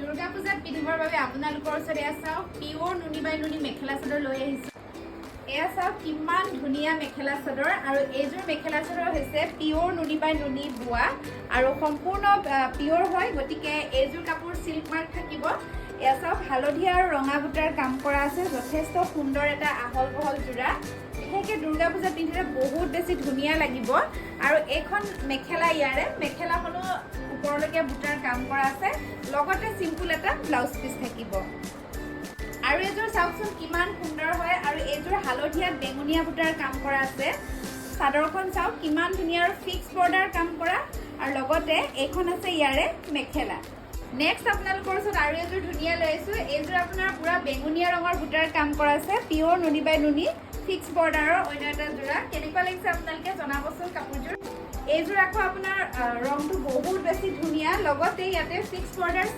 দুৰ্গা পূজাত পিন্ধিবৰ বাবে আপোনালোকৰ ওচৰত এয়া চাওক পিয়ৰ নুনি বাই নুনি মেখেলা চাদৰ লৈ আহিছোঁ। এয়া চাওক কিমান ধুনীয়া মেখেলা চাদৰ আৰু এইযোৰ মেখেলা চাদৰ হৈছে পিয়ৰ নুনি বাই নুনি বোৱা আৰু সম্পূৰ্ণ পিয়ৰ হয়, গতিকে এইযোৰ কাপোৰ চিল্ক মাৰ্ক থাকিব। এয়া চাওক হালধীয়া আৰু ৰঙা বুটাৰ কাম কৰা আছে, যথেষ্ট সুন্দৰ এটা আহল বহল যোৰা। বিশেষকৈ দুৰ্গা পূজাত পিন্ধিলে বহুত বেছি ধুনীয়া লাগিব। আৰু এইখন মেখেলা, ইয়াৰে মেখেলাখনো ওপৰলৈকে বুটাৰ কাম কৰা আছে, লগতে চিম্পুল এটা ব্লাউজ পিচ থাকিব। আৰু এইযোৰ চাওকচোন কিমান সুন্দৰ হয়, আৰু এইযোৰ হালধীয়া বেঙুনীয়া বুটাৰ কাম কৰা আছে। চাদৰখন চাওক কিমান ধুনীয়া আৰু ফিক্স বৰ্ডাৰ কাম কৰা, আৰু লগতে এইখন আছে ইয়াৰে মেখেলা। নেক্সট আপোনালোকৰ ওচৰত আৰু এযোৰ ধুনীয়া লৈ আহিছোঁ। এইযোৰ আপোনাৰ পুৰা বেঙুনীয়া ৰঙৰ বুটাৰ কাম কৰা আছে, পিয়ৰ নুনি বাই নুনি ফিক্স বৰ্ডাৰৰ অন্য এটা যোৰা। কেনেকুৱা লাগিছে আপোনালোকে জনাবচোন কাপোৰযোৰ। এইযোৰ আকৌ আপোনাৰ ৰংটো বহুত বেছি ধুনীয়া, লগতে ইয়াতে ফিক্স বৰ্ডাৰ